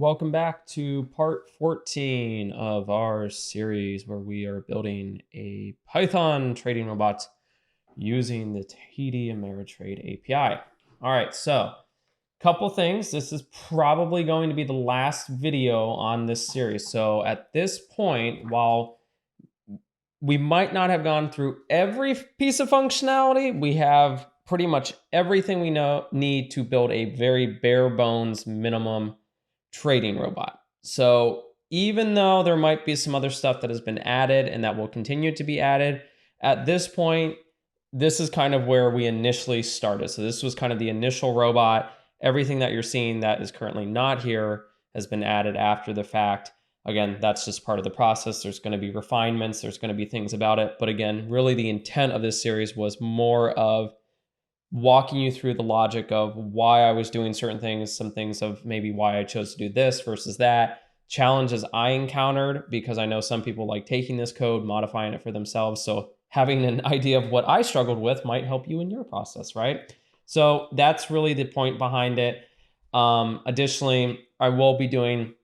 Welcome back to part 14 of our series where we are building a Python trading robot using the TD Ameritrade API. All right, so couple things. This is probably going to be the last video on this series. So at this point, while we might not have gone through every piece of functionality, we have pretty much everything we need to build a very bare bones minimum trading robot. So even though there might be some other stuff that has been added and that will continue to be added, at this point, this is kind of where we initially started. So this was kind of the initial robot. Everything that you're seeing that is currently not here has been added after the fact. Again, that's just part of the process. There's going to be refinements. There's going to be things about it. But again, really the intent of this series was more of walking you through the logic of why I was doing certain things, some things of maybe why I chose to do this versus that, challenges I encountered, because I know some people like taking this code, modifying it for themselves. So having an idea of what I struggled with might help you in your process, right? So that's really the point behind it. Additionally, I will be doing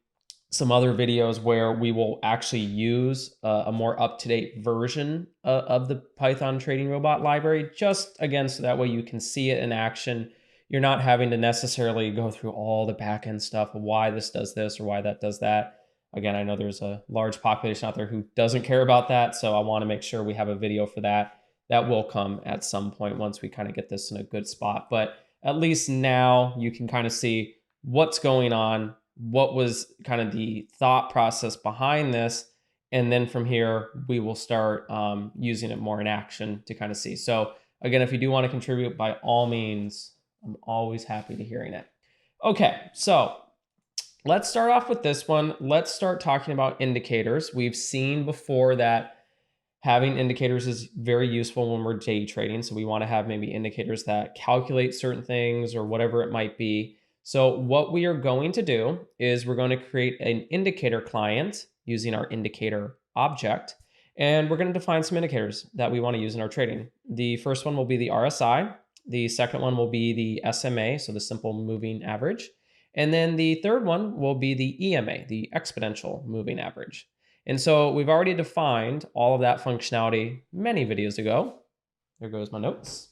some other videos where we will actually use a more up-to-date version of the Python trading robot library, just again, so that way you can see it in action. You're not having to necessarily go through all the backend stuff of why this does this or why that does that. Again, I know there's a large population out there who doesn't care about that, so I want to make sure we have a video for that. That will come at some point once we kind of get this in a good spot. But at least now you can kind of see what's going on, what was kind of the thought process behind this. And then from here, we will start using it more in action to kind of see. So again, if you do want to contribute, by all means, I'm always happy to hearing it. Okay, so let's start off with this one. Let's start talking about indicators. We've seen before that having indicators is very useful when we're day trading. So we want to have maybe indicators that calculate certain things or whatever it might be. So what we are going to do is we're going to create an indicator client using our indicator object. And we're going to define some indicators that we want to use in our trading. The first one will be the RSI. The second one will be the SMA, so the simple moving average. And then the third one will be the EMA, the exponential moving average. And so we've already defined all of that functionality many videos ago. There goes my notes.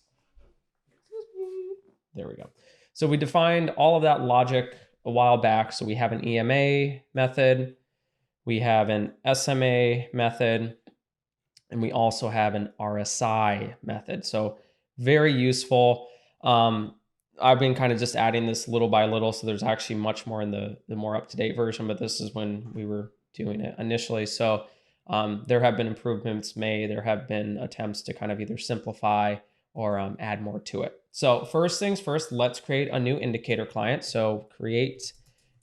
There we go. So we defined all of that logic a while back. So we have an EMA method, we have an SMA method, and we also have an RSI method. So very useful. I've been kind of just adding this little by little. So there's actually much more in the more up-to-date version, but this is when we were doing it initially. So there have been improvements made. There have been attempts to kind of either simplify or add more to it. So first things first, let's create a new indicator client. So create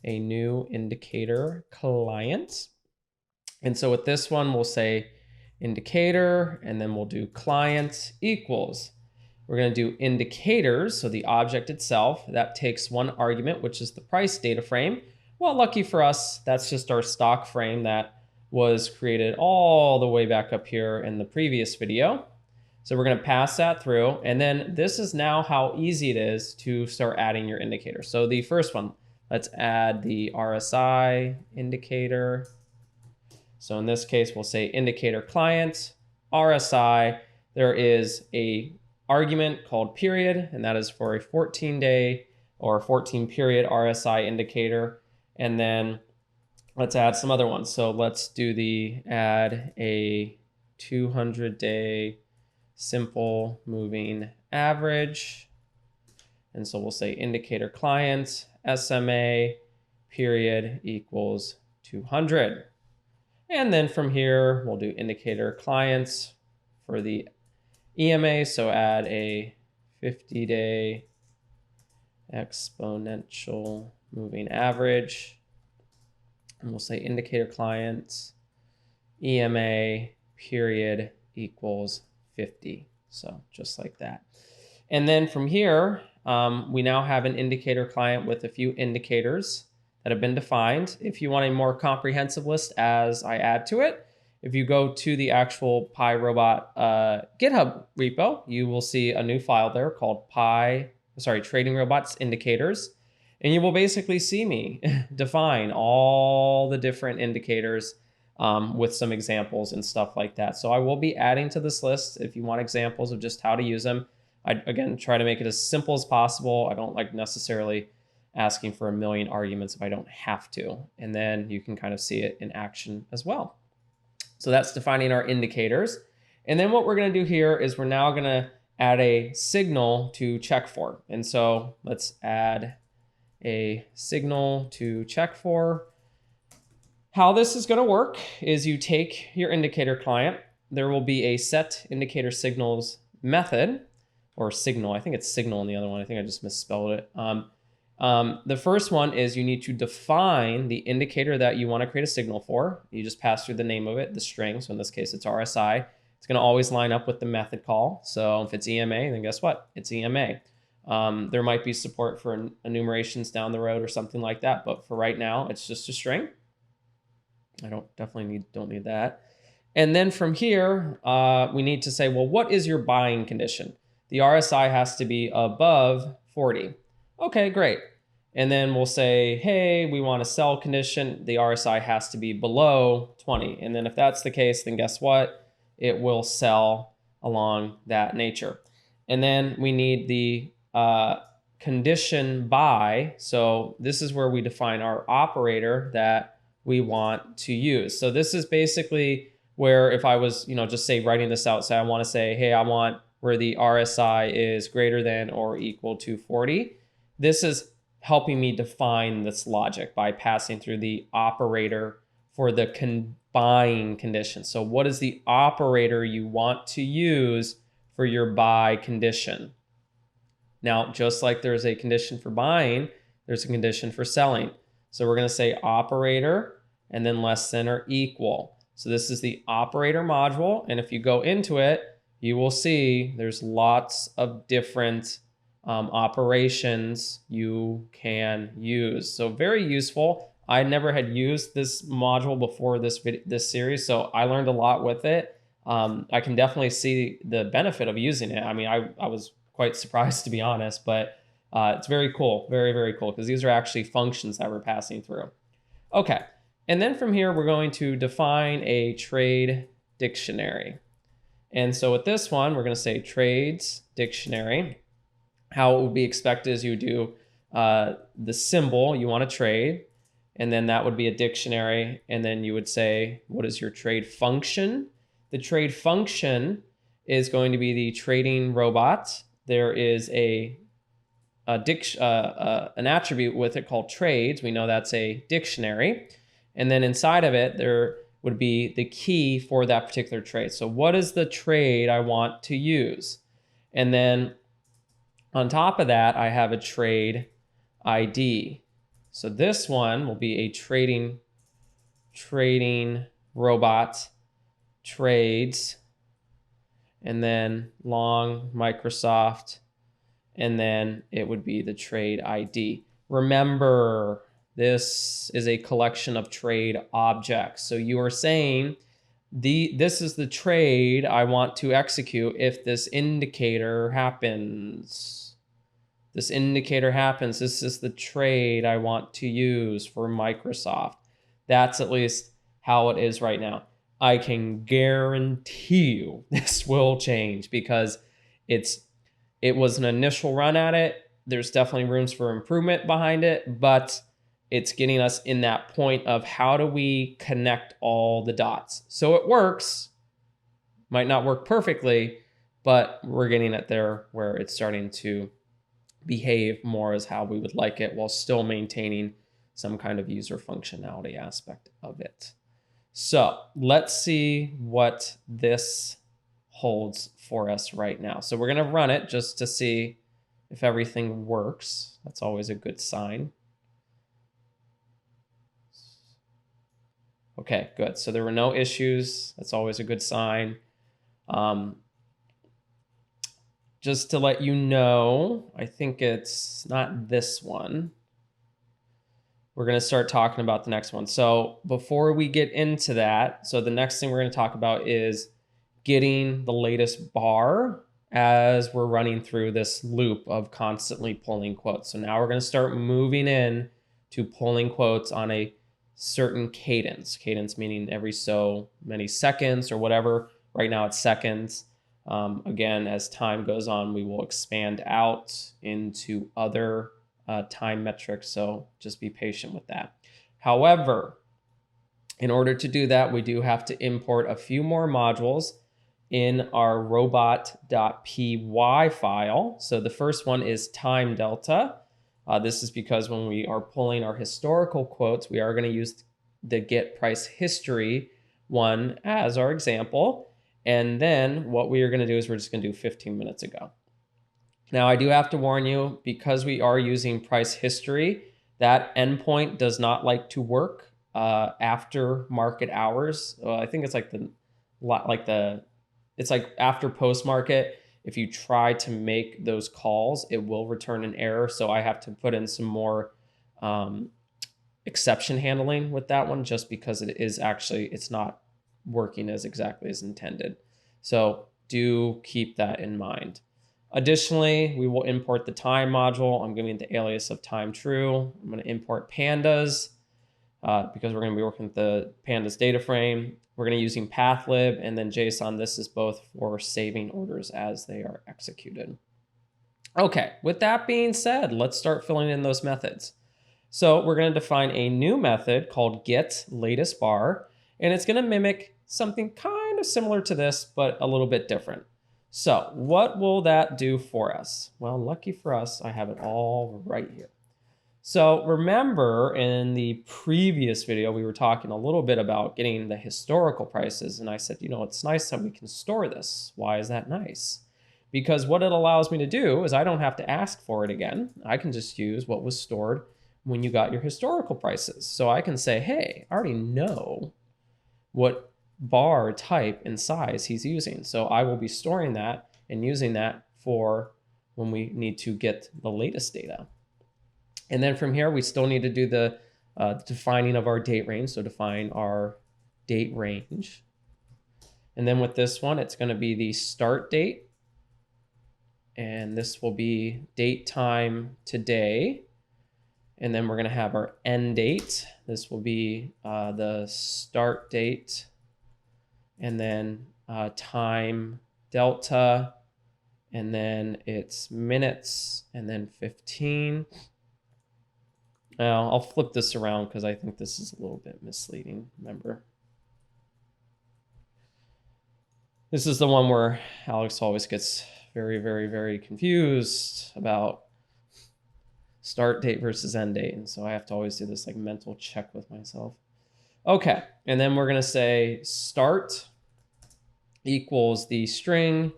a new indicator client. And so with this one, we'll say indicator, and then we'll do client equals. We're going to do indicators, so the object itself, that takes one argument, which is the price data frame. Well, lucky for us, that's just our stock frame that was created all the way back up here in the previous video. So we're going to pass that through. And then this is now how easy it is to start adding your indicator. So the first one, let's add the RSI indicator. So in this case, we'll say indicator client, RSI. There is a argument called period, and that is for a 14-day or 14-period RSI indicator. And then let's add some other ones. So let's do the add a 200-day simple moving average. And so we'll say indicator client, SMA, period equals 200. And then from here, we'll do indicator clients for the EMA. So add a 50-day exponential moving average. And we'll say indicator clients, EMA, period equals 50. So just like that. And then from here, we now have an indicator client with a few indicators that have been defined. If you want a more comprehensive list as I add to it, if you go to the actual PyRobot GitHub repo, you will see a new file there called Trading Robots Indicators. And you will basically see me define all the different indicators with some examples and stuff like that. So I will be adding to this list if you want examples of just how to use them. I, again, try to make it as simple as possible. I don't like necessarily asking for a million arguments if I don't have to. And then you can kind of see it in action as well. So that's defining our indicators. And then what we're going to do here is we're now going to add a signal to check for. And so let's add a signal to check for. How this is going to work is you take your indicator client. There will be a set indicator signals method, or signal. I think it's signal in the other one. I think I just misspelled it. The first one is you need to define the indicator that you want to create a signal for. You just pass through the name of it, the string. So in this case, it's RSI. It's going to always line up with the method call. So if it's EMA, then guess what? It's EMA. There might be support for enumerations down the road or something like that. But for right now, it's just a string. I don't need that. And then from here, we need to say, well, what is your buying condition? The RSI has to be above 40. Okay, great. And then we'll say, hey, we want a sell condition. The RSI has to be below 20. And then if that's the case, then guess what? It will sell along that nature. And then we need the condition buy. So this is where we define our operator that we want to use. So this is basically where if I was, just say writing this out, say I want to say, hey, I want where the RSI is greater than or equal to 40. This is helping me define this logic by passing through the operator for the buying condition. So what is the operator you want to use for your buy condition? Now, just like there's a condition for buying, there's a condition for selling. So we're going to say operator and then less than or equal. So this is the operator module. And if you go into it, you will see there's lots of different operations you can use. So very useful. I never had used this module before this series, so I learned a lot with it. I can definitely see the benefit of using it. I mean, I was quite surprised, to be honest, but it's very cool, very, very cool, because these are actually functions that we're passing through. Okay, and then from here, we're going to define a trade dictionary. And so with this one, we're going to say trades dictionary. How it would be expected is you do the symbol you want to trade, and then that would be a dictionary, and then you would say, what is your trade function? The trade function is going to be the trading robot. There is an attribute with it called trades. We know that's a dictionary. And then inside of it, there would be the key for that particular trade. So what is the trade I want to use? And then on top of that, I have a trade ID. So this one will be a trading robot trades, and then long Microsoft, and then it would be the trade ID. Remember, this is a collection of trade objects. So you are saying this is the trade I want to execute if this indicator happens. This indicator happens. This is the trade I want to use for Microsoft. That's at least how it is right now. I can guarantee you this will change because it was an initial run at it. There's definitely rooms for improvement behind it, but it's getting us in that point of how do we connect all the dots. So it works, might not work perfectly, but we're getting it there where it's starting to behave more as how we would like it while still maintaining some kind of user functionality aspect of it. So let's see what this holds for us right now. So we're going to run it just to see if everything works. That's always a good sign. Okay, good. So there were no issues. That's always a good sign. Just to let you know, I think it's not this one. We're going to start talking about the next one. So before we get into that, so the next thing we're going to talk about is getting the latest bar as we're running through this loop of constantly pulling quotes. So now we're going to start moving in to pulling quotes on a certain cadence. Cadence meaning every so many seconds or whatever. Right now it's seconds. Again, as time goes on, we will expand out into other time metrics. So just be patient with that. However, in order to do that, we do have to import a few more modules in our robot.py file. So the first one is time delta. This is because when we are pulling our historical quotes, we are going to use the get price history one as our example. And then what we are going to do is we're just going to do 15 minutes ago. Now, I do have to warn you, because we are using price history, that endpoint does not like to work after market hours. I think it's it's like after post market. If you try to make those calls, it will return an error. So I have to put in some more exception handling with that one, just because it's not working as exactly as intended. So do keep that in mind. Additionally, we will import the time module. I'm giving the alias of time true. I'm going to import pandas because we're going to be working with the pandas data frame. We're going to be using pathlib and then JSON. This is both for saving orders as they are executed. Okay, with that being said, let's start filling in those methods. So we're going to define a new method called get latest bar, and it's going to mimic something kind of similar to this, but a little bit different. So what will that do for us? Well, lucky for us, I have it all right here. So remember in the previous video, we were talking a little bit about getting the historical prices. And I said, it's nice that we can store this. Why is that nice? Because what it allows me to do is I don't have to ask for it again. I can just use what was stored when you got your historical prices. So I can say, hey, I already know what bar type and size he's using. So I will be storing that and using that for when we need to get the latest data. And then from here, we still need to do the defining of our date range. So define our date range. And then with this one, it's going to be the start date. And this will be date time today. And then we're going to have our end date. This will be the start date. And then time delta. And then it's minutes. And then 15. Now, I'll flip this around because I think this is a little bit misleading. Remember, this is the one where Alex always gets very, very, very confused about start date versus end date. And so I have to always do this like mental check with myself. Okay, and then we're going to say start equals the string.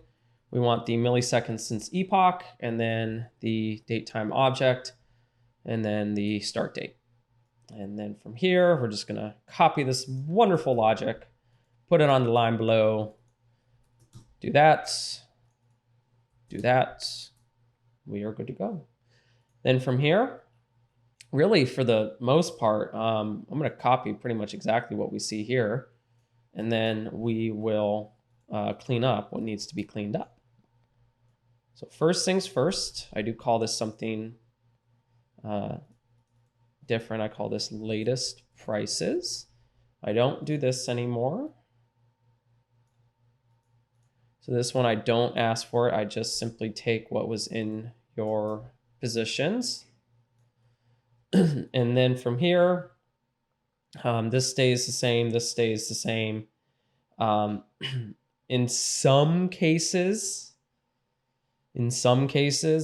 We want the milliseconds since epoch, and then the date time object, and then the start date. And then from here, we're just going to copy this wonderful logic, put it on the line below, do that, do that. We are good to go. Then from here, really for the most part, I'm going to copy pretty much exactly what we see here, and then we will clean up what needs to be cleaned up. So first things first, I do call this something different. I call this latest prices. I don't do this anymore. So this one, I don't ask for it. I just simply take what was in your positions. And then from here, this stays the same. This stays the same. In some cases,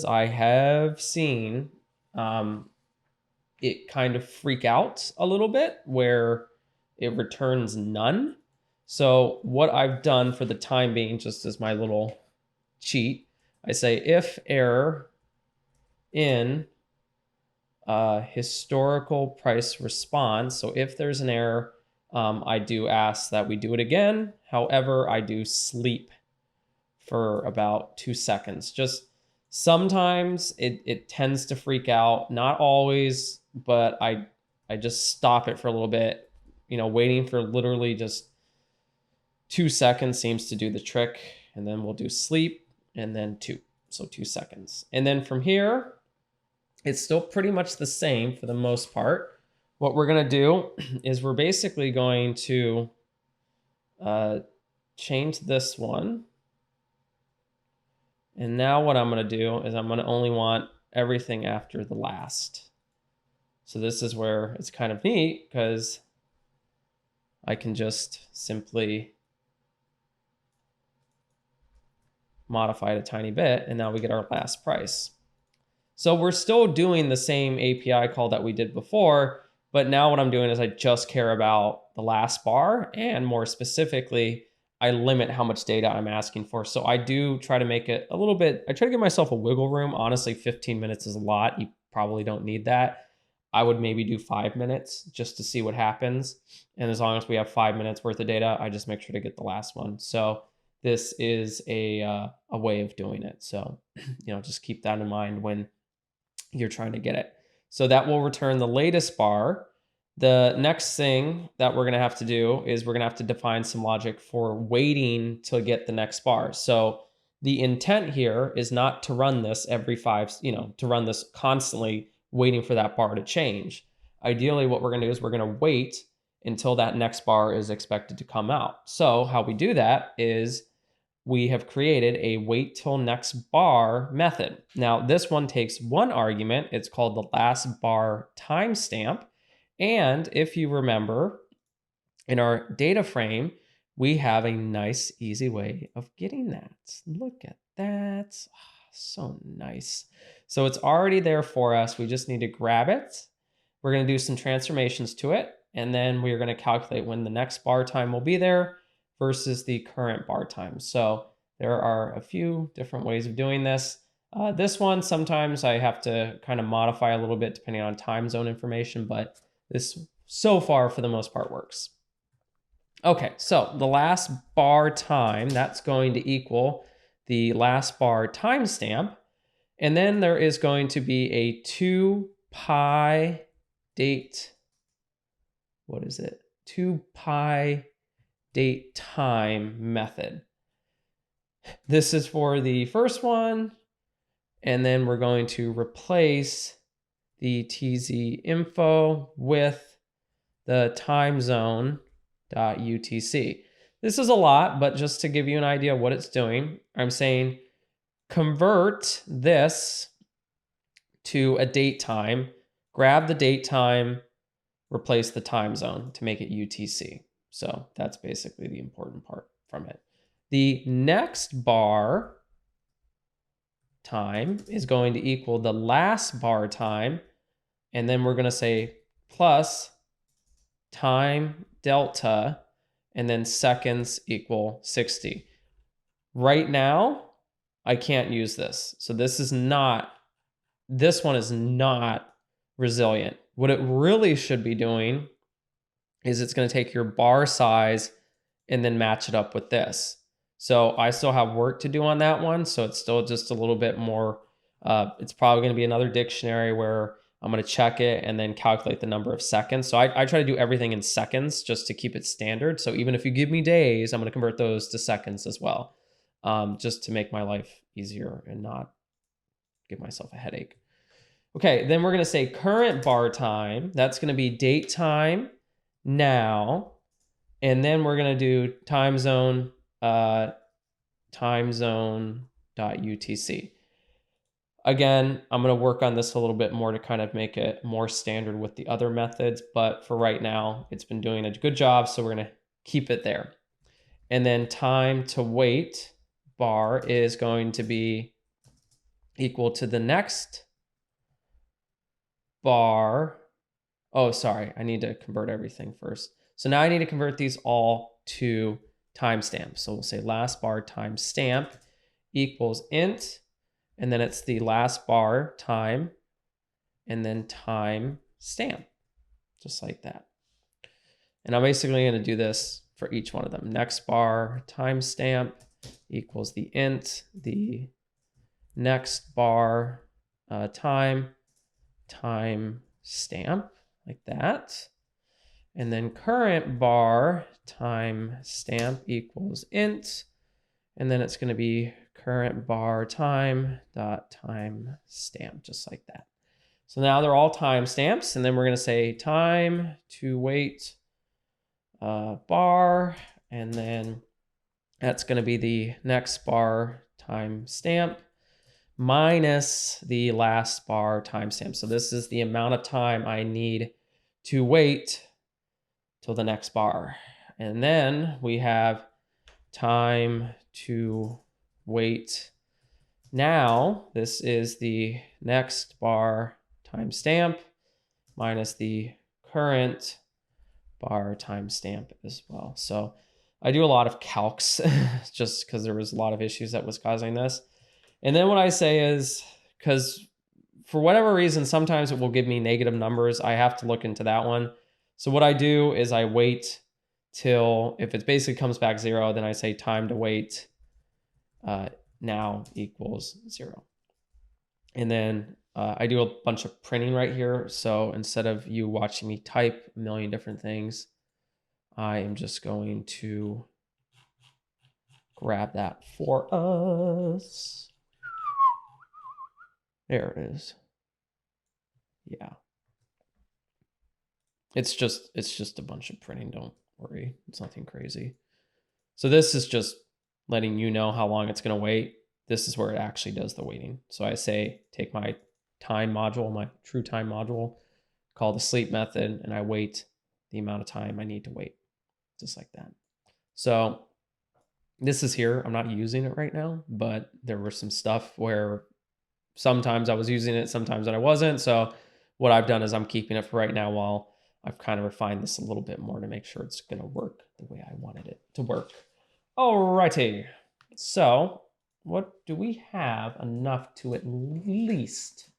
I have seen it kind of freak out a little bit where it returns none. So what I've done for the time being, just as my little cheat, I say if error in historical price response. So if there's an error, I do ask that we do it again. However, I do sleep for about 2 seconds. Just sometimes it tends to freak out, not always, but I just stop it for a little bit. Waiting for literally just 2 seconds seems to do the trick. And then we'll do sleep. and then 2. So 2 seconds. And then from here, it's still pretty much the same for the most part. What we're going to do is we're basically going to change this one. And now what I'm going to do is I'm going to only want everything after the last. So this is where it's kind of neat because I can just simply modify it a tiny bit, and now we get our last price. So we're still doing the same API call that we did before, but now what I'm doing is I just care about the last bar, and more specifically, I limit how much data I'm asking for. So I do try to make it a little bit, I try to give myself a wiggle room. Honestly, 15 minutes is a lot. You probably don't need that. I would maybe do 5 minutes just to see what happens. And as long as we have 5 minutes worth of data, I just make sure to get the last one. So this is a way of doing it. So, just keep that in mind when you're trying to get it. So that will return the latest bar. The next thing that we're going to have to do is we're going to have to define some logic for waiting to get the next bar. So the intent here is not to run this every 5, to run this constantly waiting for that bar to change. Ideally, what we're going to do is we're going to wait until that next bar is expected to come out. So how we do that is we have created a wait till next bar method. Now, this one takes one argument. It's called the last bar timestamp. And if you remember, in our data frame, we have a nice, easy way of getting that. Look at that. Oh, so nice. So it's already there for us. We just need to grab it. We're going to do some transformations to it. And then we're going to calculate when the next bar time will be there versus the current bar time. So there are a few different ways of doing this. This one, sometimes I have to kind of modify a little bit depending on time zone information, but this so far for the most part works. Okay, so the last bar time, that's going to equal the last bar timestamp. And then there is going to be a 2pi date, what is it? 2pi date time method. This is for the first one. And then we're going to replace the tz info with the time zone.utc. This is a lot, but just to give you an idea of what it's doing, I'm saying convert this to a date time, grab the date time, replace the time zone to make it UTC. So that's basically the important part from it. The next bar time is going to equal the last bar time, and then we're going to say plus time delta, and then seconds equal 60. Right now, I can't use this. So this one is not resilient. What it really should be doing is it's going to take your bar size and then match it up with this. So I still have work to do on that one. So it's still just a little bit more, it's probably going to be another dictionary where I'm going to check it and then calculate the number of seconds. So I try to do everything in seconds just to keep it standard. So even if you give me days, I'm going to convert those to seconds as well, just to make my life easier and not give myself a headache. Okay, then we're going to say current bar time. That's going to be date time now. And then we're going to do time zone.utc. Again, I'm going to work on this a little bit more to kind of make it more standard with the other methods. But for right now, it's been doing a good job. So we're going to keep it there. And then time to wait bar is going to be equal to the next bar. Oh, sorry. I need to convert everything first. So now I need to convert these all to timestamps. So we'll say last bar timestamp equals int, and then it's the last bar time, and then time stamp, just like that. And I'm basically going to do this for each one of them. Next bar timestamp equals the int, the next bar time stamp, like that. And then current bar time stamp equals int, and then it's going to be current bar time dot time stamp, just like that. So now they're all timestamps, and then we're going to say time to wait bar, and then that's going to be the next bar timestamp minus the last bar timestamp. So this is the amount of time I need to wait till the next bar. And then we have time to wait now. This is the next bar timestamp minus the current bar timestamp as well. So I do a lot of calcs just because there was a lot of issues that was causing this. And then what I say is, because for whatever reason, sometimes it will give me negative numbers. I have to look into that one. So what I do is I wait till, if it basically comes back 0, then I say time to wait now equals 0. And then I do a bunch of printing right here. So instead of you watching me type a million different things, I am just going to grab that for us. There it is. Yeah. It's just a bunch of printing. Don't worry. It's nothing crazy. So this is just letting you know how long it's going to wait. This is where it actually does the waiting. So I say, take my time module, my true time module, call the sleep method, and I wait the amount of time I need to wait, just like that. So this is here. I'm not using it right now, but there was some stuff where sometimes I was using it, sometimes I wasn't. So what I've done is I'm keeping it for right now while I've kind of refined this a little bit more to make sure it's going to work the way I wanted it to work. Alrighty. So what do we have enough to at least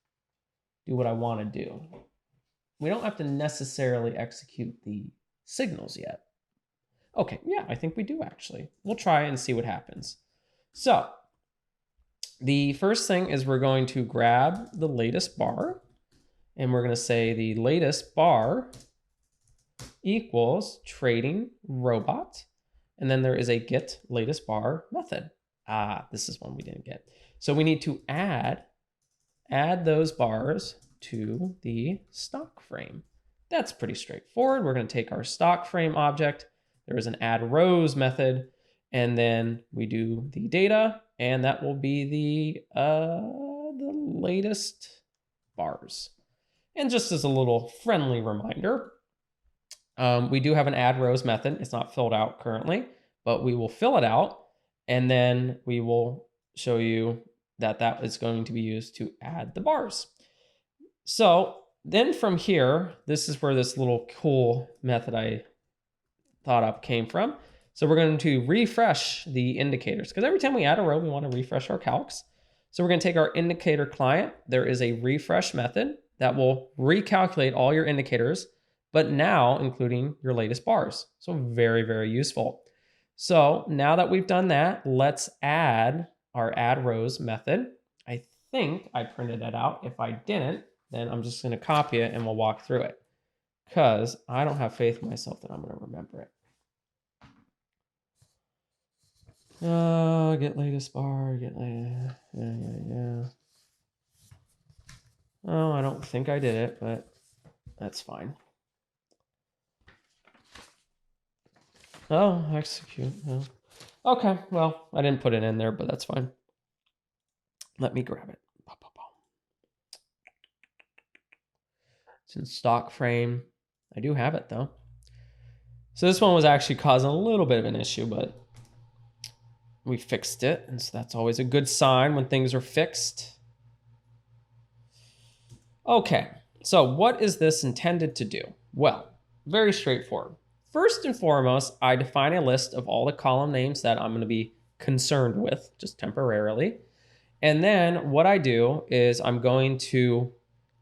do what I want to do? We don't have to necessarily execute the signals yet. Okay, yeah, I think we do actually. We'll try and see what happens. So the first thing is we're going to grab the latest bar, and we're going to say the latest bar equals trading robot. And then there is a get latest bar method. This is one we didn't get. So we need to add those bars to the stock frame. That's pretty straightforward. We're going to take our stock frame object. There is an add rows method, and then we do the data, and that will be the latest bars. And just as a little friendly reminder, we do have an add rows method. It's not filled out currently, but we will fill it out, and then we will show you that that is going to be used to add the bars. So then from here, this is where this little cool method I thought up came from. So we're going to refresh the indicators, because every time we add a row, we want to refresh our calcs. So we're going to take our indicator client. There is a refresh method that will recalculate all your indicators, but now including your latest bars. So very, very useful. So now that we've done that, let's add our add rows method. I think I printed that out. If I didn't, then I'm just going to copy it and we'll walk through it, because I don't have faith in myself that I'm going to remember it. Get latest bar, get latest, yeah. Oh, I don't think I did it, but that's fine. Oh, execute, no. Okay, well, I didn't put it in there, but that's fine. Let me grab it. It's in stock frame. I do have it though. So this one was actually causing a little bit of an issue, but we fixed it. And so that's always a good sign when things are fixed. Okay, so what is this intended to do? Well, very straightforward. First and foremost, I define a list of all the column names that I'm going to be concerned with, just temporarily. And then what I do is I'm going to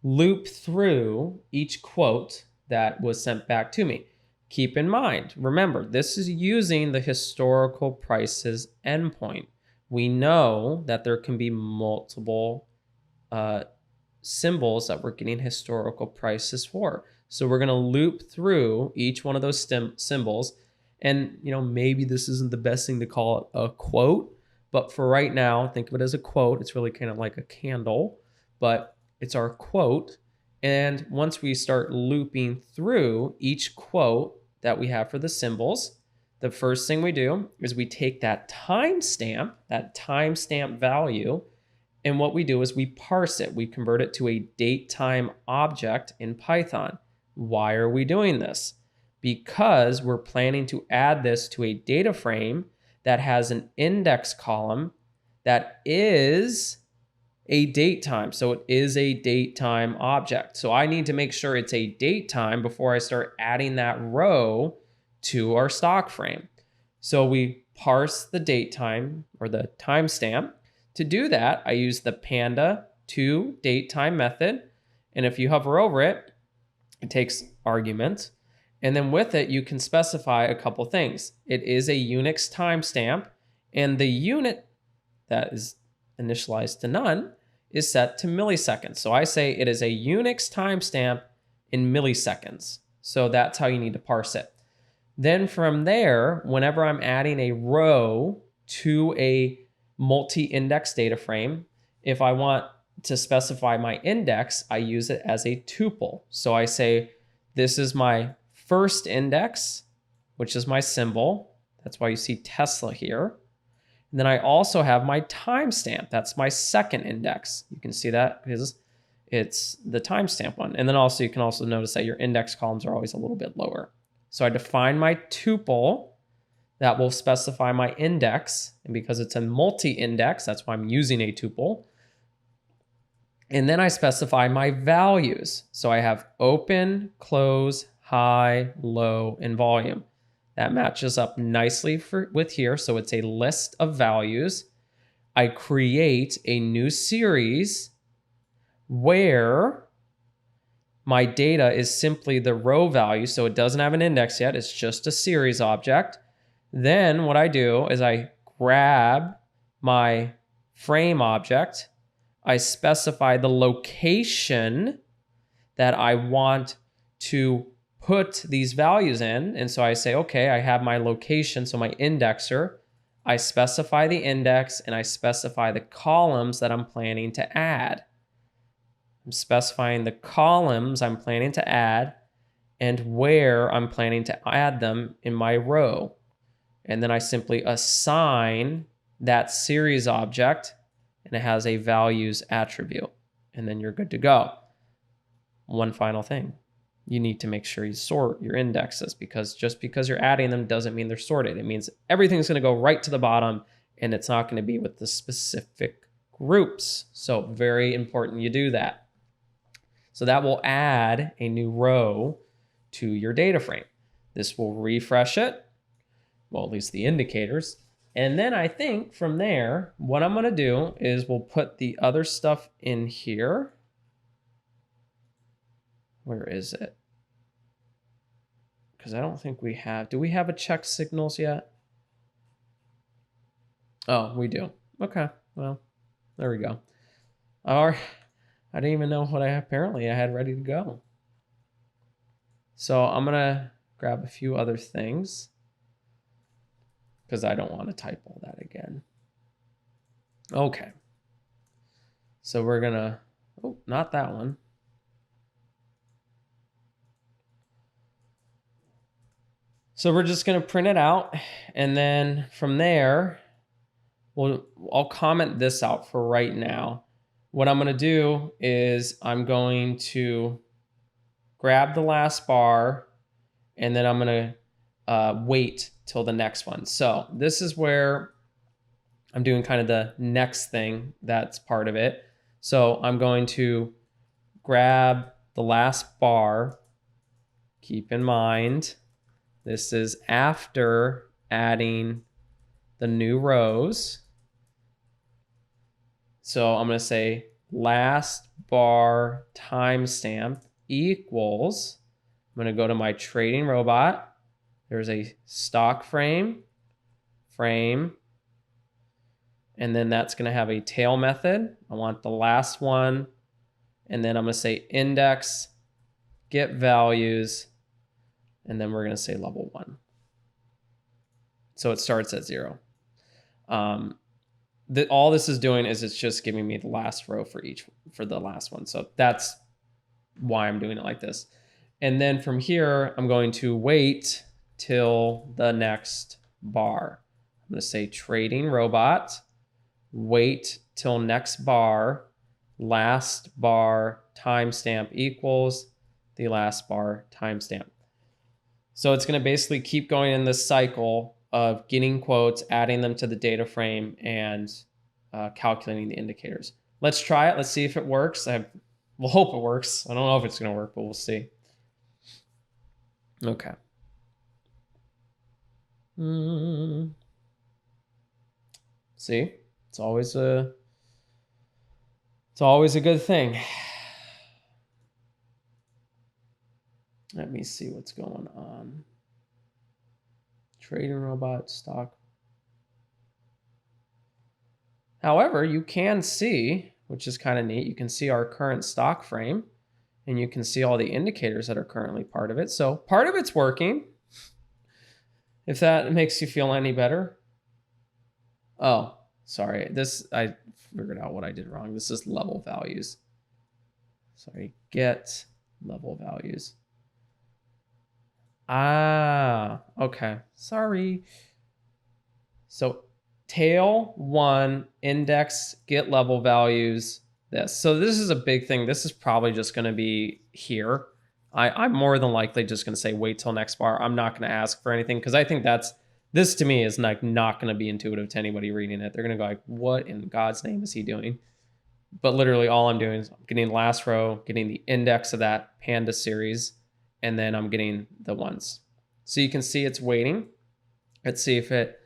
loop through each quote that was sent back to me. Keep in mind, remember, this is using the historical prices endpoint. We know that there can be multiple symbols that we're getting historical prices for. So we're going to loop through each one of those symbols. And, maybe this isn't the best thing to call it a quote, But for right now, think of it as a quote. It's really kind of like a candle, but it's our quote. And once we start looping through each quote that we have for the symbols, the first thing we do is we take that timestamp value, and what we do is we parse it. We convert it to a datetime object in Python. Why are we doing this? Because we're planning to add this to a data frame that has an index column that is a datetime. So it is a datetime object. So I need to make sure it's a datetime before I start adding that row to our stock frame. So we parse the datetime or the timestamp. To do that, I use the panda2datetime method. And if you hover over it, it takes arguments. And then with it, you can specify a couple things. It is a Unix timestamp, and the unit that is initialized to none is set to milliseconds. So I say it is a Unix timestamp in milliseconds. So that's how you need to parse it. Then from there, whenever I'm adding a row to a multi-index data frame, if I want to specify my index, I use it as a tuple. So I say, this is my first index, which is my symbol. That's why you see Tesla here. And then I also have my timestamp. That's my second index. You can see that because it's the timestamp one. And then also you can also notice that your index columns are always a little bit lower. So I define my tuple that will specify my index. And because it's a multi-index, that's why I'm using a tuple. And then I specify my values. So I have open, close, high, low, and volume. That matches up nicely with here. So it's a list of values. I create a new series where my data is simply the row value. So it doesn't have an index yet. It's just a series object. Then what I do is I grab my frame object. I specify the location that I want to put these values in. And so I say, okay, I have my location, so my indexer. I specify the index and I specify the columns that I'm planning to add. I'm specifying the columns I'm planning to add and where I'm planning to add them in my row. And then I simply assign that series object, and it has a values attribute. And then you're good to go. One final thing. You need to make sure you sort your indexes, because just because you're adding them doesn't mean they're sorted. It means everything's going to go right to the bottom, and it's not going to be with the specific groups. So very important you do that. So that will add a new row to your data frame. This will refresh it, well, at least the indicators. And then I think from there, what I'm going to do is we'll put the other stuff in here. Where is it? Because I don't think we have. Do we have a check signals yet? Oh, we do. Okay, well, there we go. Or I didn't even know what I had ready to go. So I'm going to grab a few other things because I don't want to type all that again. Okay. So we're going to, oh, not that one. So we're just going to print it out. And then from there, I'll comment this out for right now. What I'm going to do is I'm going to grab the last bar, and then I'm going to wait till the next one. So this is where I'm doing kind of the next thing that's part of it. So I'm going to grab the last bar. Keep in mind, this is after adding the new rows. So I'm going to say last bar timestamp equals, I'm going to go to my trading robot. There's a stock frame, and then that's going to have a tail method. I want the last one, and then I'm going to say index, get values, and then we're going to say level 1. So it starts at 0. all this is doing is it's just giving me the last row for the last one. So that's why I'm doing it like this. And then from here, I'm going to wait till the next bar. I'm going to say trading robot, wait till next bar, last bar timestamp equals the last bar timestamp. So it's going to basically keep going in this cycle of getting quotes, adding them to the data frame, and calculating the indicators. Let's try it. Let's see if it works. We'll hope it works. I don't know if it's going to work, but we'll see. Okay. See, it's always a good thing. Let me see what's going on. Trading robot stock. However, you can see, which is kind of neat, you can see our current stock frame, and you can see all the indicators that are currently part of it. So part of it's working. If that makes you feel any better. Oh, sorry. I figured out what I did wrong. This is level values. Sorry, get level values. Ah, okay. Sorry. So tail 1, index, get level values, this. So this is a big thing. This is probably just going to be here. I'm more than likely just going to say wait till next bar. I'm not going to ask for anything because I think this to me is like not going to be intuitive to anybody reading it. They're going to go like, what in God's name is he doing? But literally all I'm doing is I'm getting the last row, getting the index of that Panda series, and then I'm getting the ones. So you can see it's waiting. Let's see if it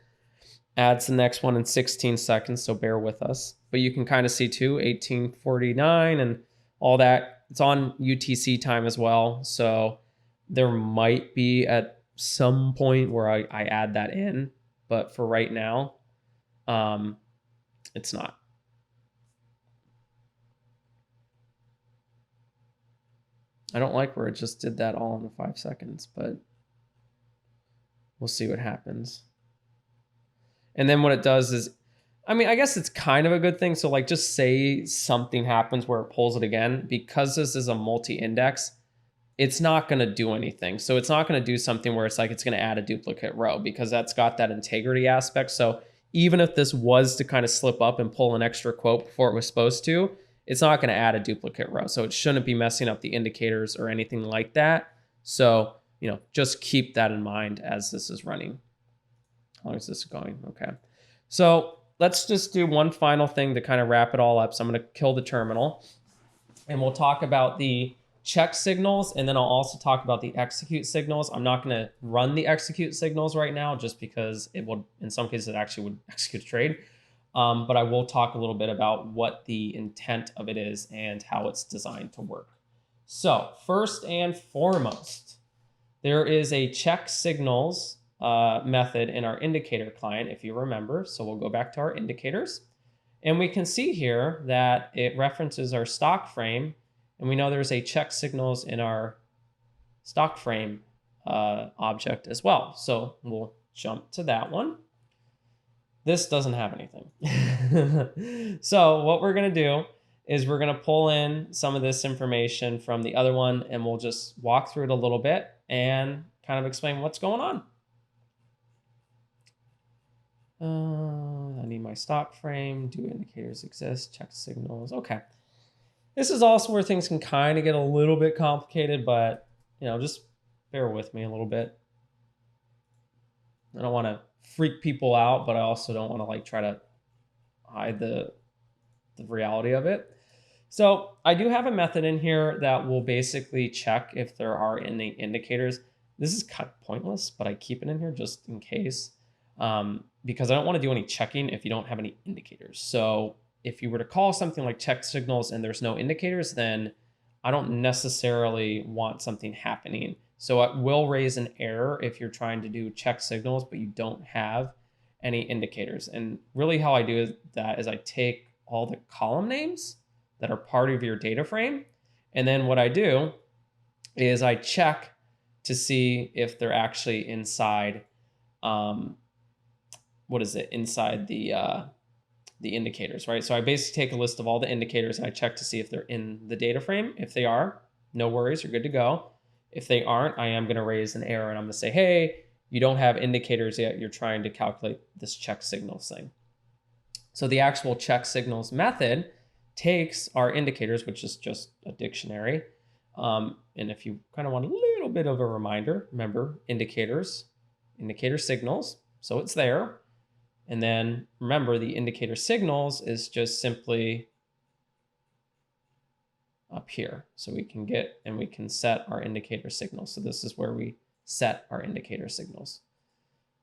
adds the next one in 16 seconds, so bear with us. But you can kind of see too, 1849 and all that. It's on UTC time as well, so there might be at some point where I add that in, but for right now, it's not. I don't like where it just did that all in the 5 seconds, but we'll see what happens. And then what it does is, I mean, I guess it's kind of a good thing. So like just say something happens where it pulls it again, because this is a multi-index, it's not going to do anything. So it's not going to do something where it's like, it's going to add a duplicate row because that's got that integrity aspect. So even if this was to kind of slip up and pull an extra quote before it was supposed to, it's not going to add a duplicate row. So it shouldn't be messing up the indicators or anything like that. So, just keep that in mind as this is running. How long is this going? Okay. So let's just do one final thing to kind of wrap it all up. So I'm going to kill the terminal and we'll talk about the check signals. And then I'll also talk about the execute signals. I'm not going to run the execute signals right now, just because it would, in some cases, it actually would execute a trade. But I will talk a little bit about what the intent of it is and how it's designed to work. So first and foremost, there is a check signals method in our indicator client, if you remember. So we'll go back to our indicators. And we can see here that it references our stock frame. And we know there's a check signals in our stock frame object as well. So we'll jump to that one. This doesn't have anything. So what we're going to do is we're going to pull in some of this information from the other one, and we'll just walk through it a little bit and kind of explain what's going on. I need my stock frame. Do indicators exist? Check signals. Okay. This is also where things can kind of get a little bit complicated, but just bear with me a little bit. I don't want to freak people out, but I also don't want to try to hide the reality of it. So I do have a method in here that will basically check if there are any indicators. This is kind of pointless, but I keep it in here just in case, because I don't want to do any checking if you don't have any indicators. So if you were to call something like check signals and there's no indicators, then I don't necessarily want something happening. So it will raise an error if you're trying to do check signals, but you don't have any indicators. And really how I do that is I take all the column names that are part of your data frame. And then what I do is I check to see if they're actually inside, inside the the indicators, right? So I basically take a list of all the indicators and I check to see if they're in the data frame. If they are, no worries, you're good to go. If they aren't, I am going to raise an error and I'm going to say, hey, you don't have indicators yet. You're trying to calculate this check signals thing. So the actual check signals method takes our indicators, which is just a dictionary. And if you kind of want a little bit of a reminder, remember indicators, indicator signals. So it's there. And then remember the indicator signals is just simply up here. So we can get and we can set our indicator signals. So this is where we set our indicator signals.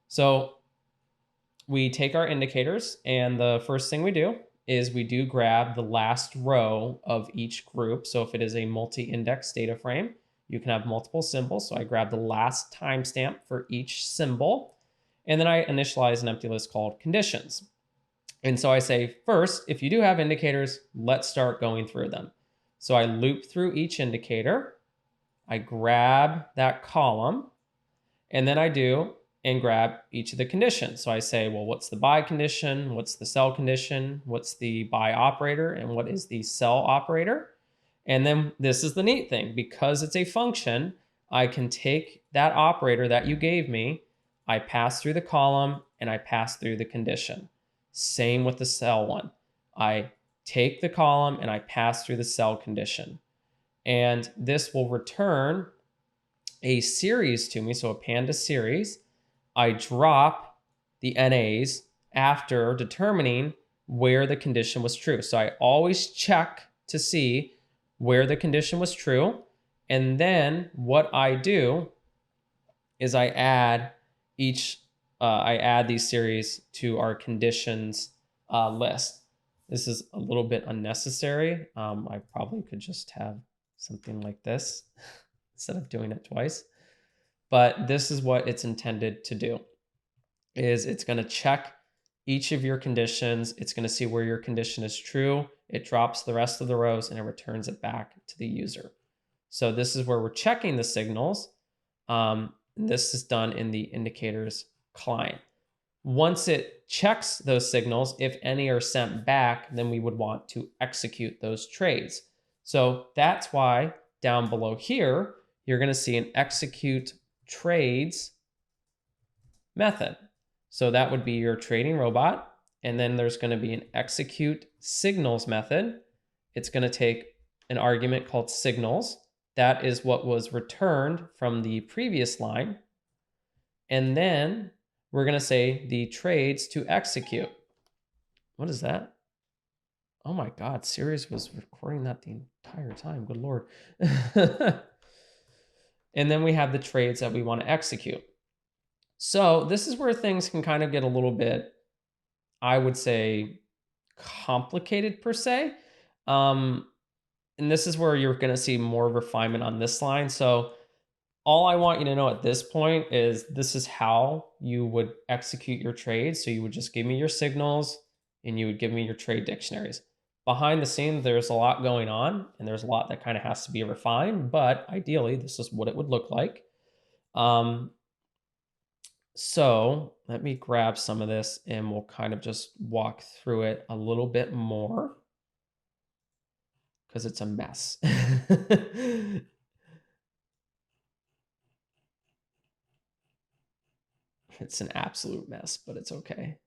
So we take our indicators and the first thing we do is we do grab the last row of each group. So if it is a multi-index data frame, you can have multiple symbols. So I grab the last timestamp for each symbol, and then I initialize an empty list called conditions. And so I say, first, if you do have indicators, let's start going through them. So I loop through each indicator, I grab that column, and then I do and grab each of the conditions. So I say, well, what's the by condition? What's the sell condition? What's the by operator? And what is the sell operator? And then this is the neat thing. Because it's a function, I can take that operator that you gave me, I pass through the column, and I pass through the condition. Same with the sell one. I take the column, and I pass through the sell condition. And this will return a series to me, so a Pandas series. I drop the NAs after determining where the condition was true. So I always check to see where the condition was true. And then what I do is I add these series to our conditions list. This is a little bit unnecessary. I probably could just have something like this instead of doing it twice. But this is what it's intended to do, is it's going to check each of your conditions. It's going to see where your condition is true. It drops the rest of the rows and it returns it back to the user. So this is where we're checking the signals. This is done in the indicators client. Once it checks those signals, if any are sent back, then we would want to execute those trades. So that's why down below here, you're going to see an execute trades method. So that would be your trading robot. And then there's going to be an execute signals method. It's going to take an argument called signals. That is what was returned from the previous line. And then we're going to say the trades to execute. What is that? Oh my God, Sirius was recording that the entire time. Good Lord. And then we have the trades that we want to execute. So this is where things can kind of get a little bit, I would say, complicated per se. And this is where you're going to see more refinement on this line. So all I want you to know at this point is this is how you would execute your trades. So you would just give me your signals and you would give me your trade dictionaries. Behind the scenes, there's a lot going on and there's a lot that kind of has to be refined, but ideally this is what it would look like. So let me grab some of this and we'll kind of just walk through it a little bit more because it's a mess. It's an absolute mess, but it's okay.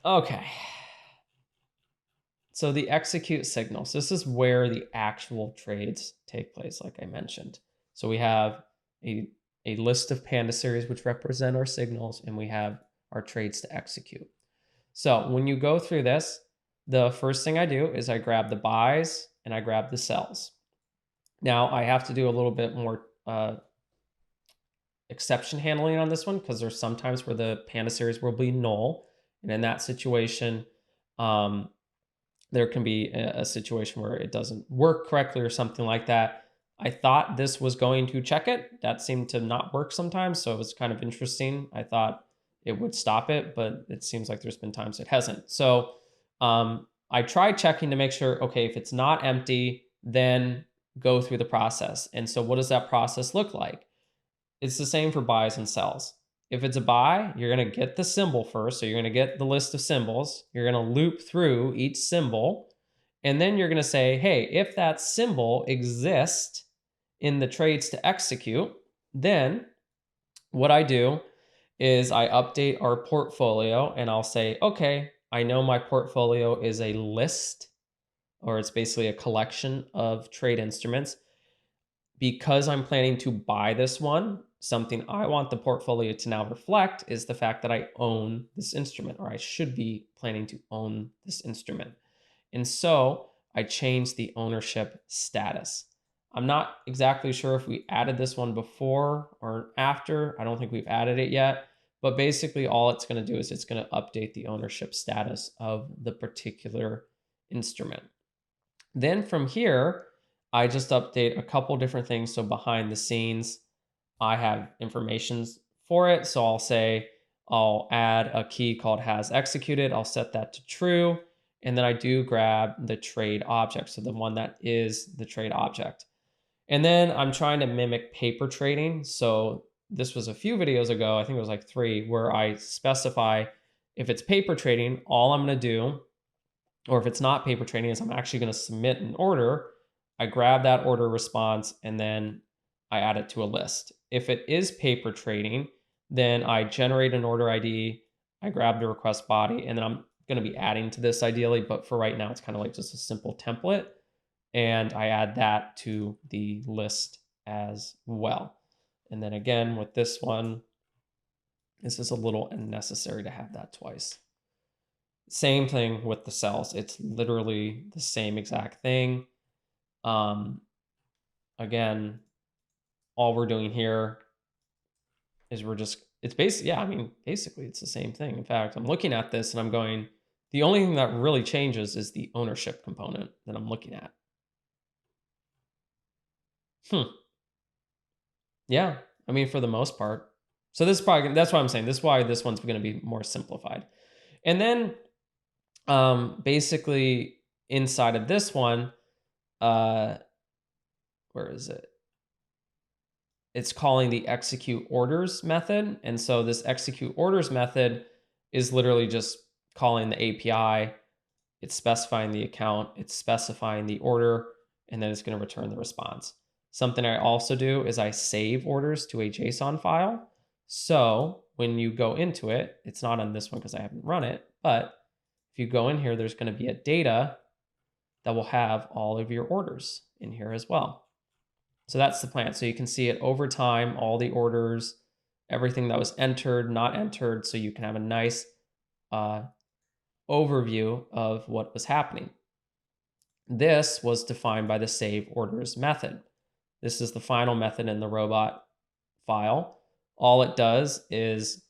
Okay. So the execute signals, this is where the actual trades take place, like I mentioned. So we have a list of Panda series, which represent our signals, and we have our trades to execute. So when you go through this, the first thing I do is I grab the buys and I grab the sells. Now I have to do a little bit more exception handling on this one because there's sometimes where the Panda series will be null. And in that situation, there can be a situation where it doesn't work correctly or something like that. I thought this was going to check it. That seemed to not work sometimes. So it was kind of interesting. I thought it would stop it, but it seems like there's been times it hasn't. So I tried checking to make sure, okay, if it's not empty, then go through the process. And so what does that process look like? it's the same for buys and sells. If it's a buy, you're going to get the symbol first. So you're going to get the list of symbols. You're going to loop through each symbol. And then you're going to say, hey, if that symbol exists in the trades to execute, then what I do is I update our portfolio and I'll say, okay, I know my portfolio is a list, or it's basically a collection of trade instruments. Because I'm planning to buy this one, something I want the portfolio to now reflect is the fact that I own this instrument, or I should be planning to own this instrument. And so I changed the ownership status. I'm not exactly sure if we added this one before or after. I don't think we've added it yet. But basically all it's going to do is it's going to update the ownership status of the particular instrument. Then from here, I just update a couple different things. So behind the scenes, I have information for it. So I'll say, I'll add a key called has executed. I'll set that to true. And then I do grab the trade object. So the one that is the trade object. And then I'm trying to mimic paper trading. So this was a few videos ago, I think it was like 3, where I specify if it's paper trading, all I'm going to do, or if it's not paper trading, is I'm actually going to submit an order. I grab that order response and then I add it to a list. If it is paper trading, then I generate an order ID, I grab the request body, and then I'm going to be adding to this ideally, but for right now, it's kind of like just a simple template. And I add that to the list as well. And then again, with this one, this is a little unnecessary to have that twice. Same thing with the cells. It's literally the same exact thing. Again, all we're doing here is it's basically, yeah, I mean, basically it's the same thing. In fact, I'm looking at this and I'm going, the only thing that really changes is the ownership component that I'm looking at. Yeah, I mean, for the most part. So this is probably, that's why I'm saying, this is why this one's going to be more simplified. And then basically inside of this one, where is it? It's calling the execute orders method. And so this execute orders method is literally just calling the API. It's specifying the account, it's specifying the order, and then it's going to return the response. Something I also do is I save orders to a JSON file. So when you go into it, it's not on this one because I haven't run it, but if you go in here, there's going to be a data that will have all of your orders in here as well. So that's the plan. So you can see it over time, all the orders, everything that was entered, not entered, so you can have a nice overview of what was happening. This was defined by the save orders method. This is the final method in the robot file. All it does is,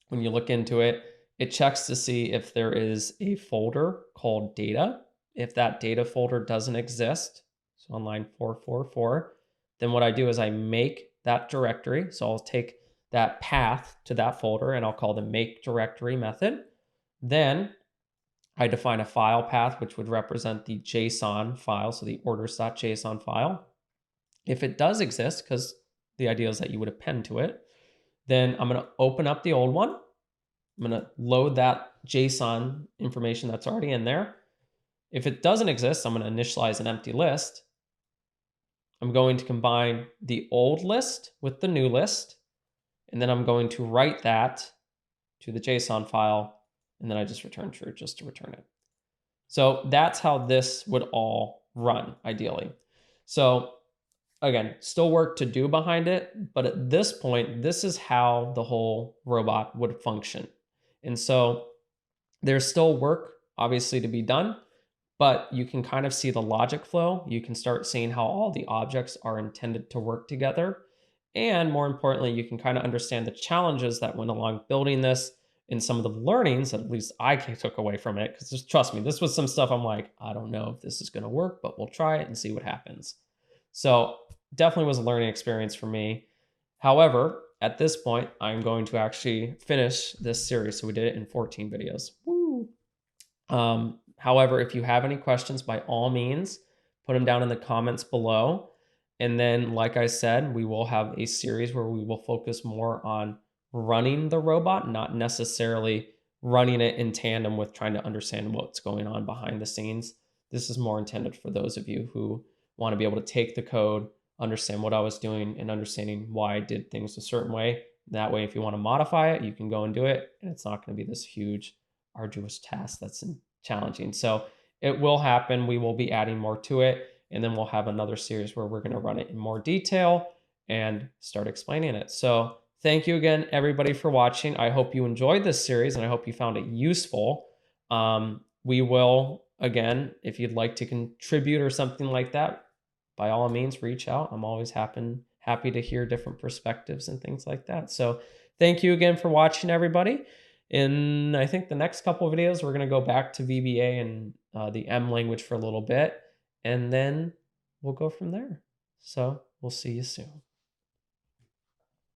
when you look into it, it checks to see if there is a folder called data. If that data folder doesn't exist, so on line 444, then what I do is I make that directory. So I'll take that path to that folder and I'll call the make directory method. Then I define a file path, which would represent the JSON file, so the orders.json file. If it does exist, because the idea is that you would append to it, then I'm going to open up the old one. I'm going to load that JSON information that's already in there. If it doesn't exist, I'm going to initialize an empty list. I'm going to combine the old list with the new list, and then I'm going to write that to the JSON file, and then I just return true just to return it. So that's how this would all run, ideally. So again, still work to do behind it, but at this point, this is how the whole robot would function. And so there's still work, obviously, to be done, but you can kind of see the logic flow. You can start seeing how all the objects are intended to work together. And more importantly, you can kind of understand the challenges that went along building this and some of the learnings that at least I took away from it. Because just trust me, this was some stuff I'm like, I don't know if this is going to work, but we'll try it and see what happens. So definitely was a learning experience for me. However, at this point, I'm going to actually finish this series. So we did it in 14 videos. Woo! However, if you have any questions, by all means, put them down in the comments below. And then, like I said, we will have a series where we will focus more on running the robot, not necessarily running it in tandem with trying to understand what's going on behind the scenes. This is more intended for those of you who want to be able to take the code, understand what I was doing, and understanding why I did things a certain way. That way, if you want to modify it, you can go and do it, and it's not going to be this huge, arduous task that's challenging. So it will happen. We will be adding more to it, and then we'll have another series where we're going to run it in more detail and start explaining it. So thank you again, everybody, for watching. I hope you enjoyed this series, and I hope you found it useful. We will, again, if you'd like to contribute or something like that, by all means, reach out. I'm always happy to hear different perspectives and things like that. So thank you again for watching, everybody. In, I think, the next couple of videos, we're going to go back to VBA and the M language for a little bit, and then we'll go from there. So we'll see you soon.